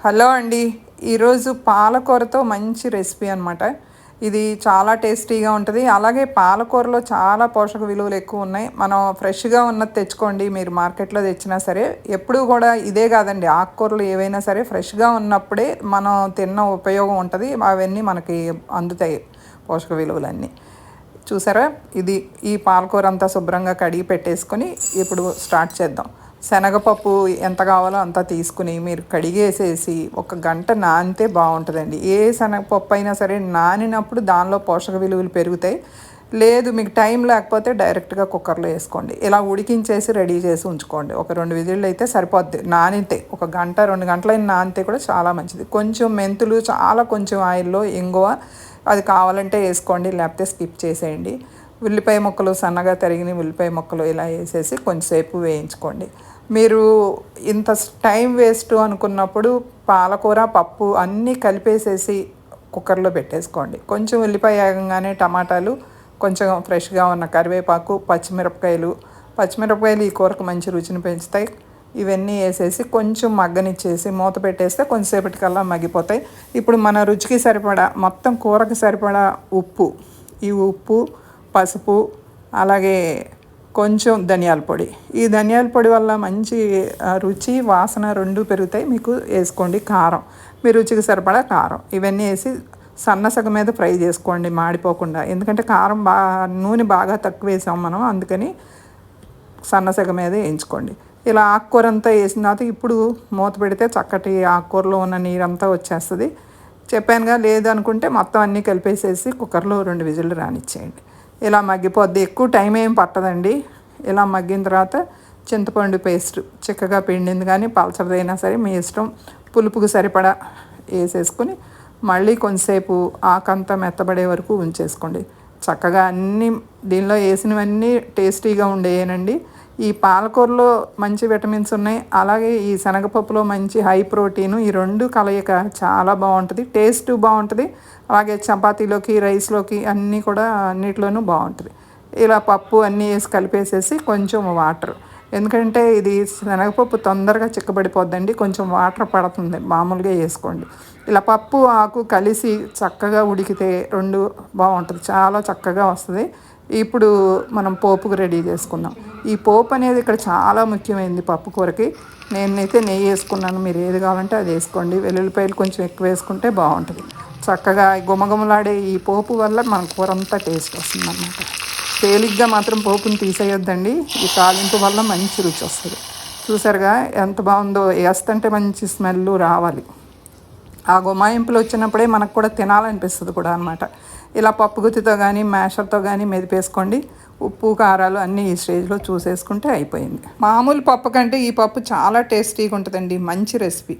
Hello అండి. ఈరోజు పాలకూరతో మంచి రెసిపీ అనమాట. ఇది చాలా టేస్టీగా ఉంటుంది. అలాగే పాలకూరలో చాలా పోషక విలువలు ఎక్కువ ఉన్నాయి. మనం ఫ్రెష్‌గా ఉన్నది తెచ్చుకోండి, మీరు మార్కెట్‌లో తెచ్చినా సరే. ఎప్పుడూ కూడా ఇదే కాదండి, ఆకుకూరలు ఏవైనా సరే ఫ్రెష్‌గా ఉన్నప్పుడే మనం తిన్న ఉపయోగం ఉంటుంది. అవన్నీ మనకి అందుతాయి పోషక విలువలన్నీ. చూసారా, ఇది ఈ పాలకూర అంతా శుభ్రంగా కడిగి పెట్టేసుకొని ఇప్పుడు స్టార్ట్ చేద్దాం. శనగపప్పు ఎంత కావాలో అంత తీసుకుని మీరు కడిగేసేసి ఒక గంట నానితే బాగుంటుందండి. ఏ శనగపప్పు అయినా సరే నానినప్పుడు దానిలో పోషక విలువలు పెరుగుతాయి. లేదు మీకు టైం లేకపోతే డైరెక్ట్గా కుక్కర్లో వేసుకోండి. ఇలా ఉడికించేసి రెడీ చేసి ఉంచుకోండి. ఒక 2 విజిల్లు అయితే సరిపోద్ది. నానితే ఒక గంట 2 గంటలైన నానితే కూడా చాలా మంచిది. కొంచెం మెంతులు, చాలా కొంచెం ఆయిల్లో ఇంగువ, అది కావాలంటే వేసుకోండి, లేకపోతే స్కిప్ చేసేయండి. ఉల్లిపాయ ముక్కలు, సన్నగా తరిగిన ఉల్లిపాయ ముక్కలు ఇలా వేసేసి కొంచెంసేపు వేయించుకోండి. మీరు ఇంత టైం వేస్ట్ అనుకున్నప్పుడు పాలకూర, పప్పు అన్నీ కలిపేసేసి కుక్కర్లో పెట్టేసుకోండి. కొంచెం ఉల్లిపాయ వేగంగానే టమాటాలు, కొంచెం ఫ్రెష్గా ఉన్న కరివేపాకు, పచ్చిమిరపకాయలు ఈ కూరకు మంచి రుచిని పెంచుతాయి. ఇవన్నీ వేసేసి కొంచెం మగ్గనిచ్చేసి మూత పెట్టేస్తే కొంచెంసేపటికల్లా మగ్గిపోతాయి. ఇప్పుడు మన రుచికి సరిపడా, మొత్తం కూరకు సరిపడా ఉప్పు, ఈ ఉప్పు, పసుపు, అలాగే కొంచెం ధనియాల పొడి. ఈ ధనియాల పొడి వల్ల మంచి రుచి, వాసన రెండు పెరుగుతాయి. మీకు వేసుకోండి. కారం, మీ రుచికి సరిపడా కారం, ఇవన్నీ వేసి సన్నసగ మీద ఫ్రై చేసుకోండి మాడిపోకుండా. ఎందుకంటే కారం నూనె బాగా తక్కువ వేసాం మనం, అందుకని సన్నసగ మీద వేయించుకోండి. ఇలా ఆకుకూర అంతా వేసిన తర్వాత ఇప్పుడు మూత పెడితే చక్కటి ఆకుకూరలో ఉన్న నీరంతా వచ్చేస్తుంది. చెప్పానుగా, లేదనుకుంటే మొత్తం అన్నీ కలిపేసేసి కుక్కర్లో 2 విజిల్లు రానిచ్చేయండి. ఇలా మగ్గిపోద్ది, ఎక్కువ టైం ఏం పట్టదండి. ఇలా మగ్గిన తర్వాత చింతపండు పేస్ట్ చిక్కగా పిండింది కానీ పలచదైనా సరే మీ ఇష్టం, పులుపుకు సరిపడా వేసేసుకొని మళ్ళీ కొంచెంసేపు ఆకంతా మెత్తబడే వరకు ఉంచేసుకోండి. చక్కగా అన్నీ దీనిలో వేసినవన్నీ టేస్టీగా ఉండేయనండి. ఈ పాలకూరలో మంచి విటమిన్స్ ఉన్నాయి, అలాగే ఈ శనగపప్పులో మంచి హై ప్రోటీను. ఈ రెండు కలయిక చాలా బాగుంటుంది, టేస్ట్ బాగుంటుంది. అలాగే చపాతీలోకి, రైస్లోకి అన్నీ కూడా అన్నిట్లోనూ బాగుంటుంది. ఇలా పప్పు అన్నీ వేసి కలిపేసేసి కొంచెం వాటర్, ఎందుకంటే ఇది శనగపప్పు తొందరగా చిక్కబడిపోద్దండి, కొంచెం వాటర్ పడుతుంది, మామూలుగా వేసుకోండి. ఇలా పప్పు ఆకు కలిసి చక్కగా ఉడికితే రెండు బాగుంటుంది, చాలా చక్కగా వస్తుంది. ఇప్పుడు మనం పోపుకు రెడీ చేసుకుందాం. ఈ పోపు అనేది ఇక్కడ చాలా ముఖ్యమైనది పప్పు కూరకి. నేనైతే నెయ్యి వేసుకున్నాను, మీరు ఏది కావాలంటే అది వేసుకోండి. వెల్లుల్లిపాయలు కొంచెం ఎక్కువ వేసుకుంటే బాగుంటుంది. చక్కగా గుమగుమలాడే ఈ పోపు వల్ల మన కూర అంతా టేస్ట్ వస్తుంది అన్నమాట. తేలిగ్గా మాత్రం పోపుని తీసేయొద్దండి, ఈ తాలింపు వల్ల మంచి రుచి వస్తుంది. చూసారుగా ఎంత బాగుందో, వేస్తుంటే మంచి స్మెల్ రావాలి. ఆ గుమాయింపులు వచ్చినప్పుడే మనకు కూడా తినాలనిపిస్తుంది కూడా అనమాట. ఇలా పప్పు గుత్తితో కానీ మ్యాషర్తో కానీ మెదిపేసుకోండి. ఉప్పు, కారాలు అన్నీ ఈ స్టేజ్లో చూసేసుకుంటే అయిపోయింది. మామూలు పప్పు కంటే ఈ పప్పు చాలా టేస్టీగా ఉంటుందండి. మంచి రెసిపీ.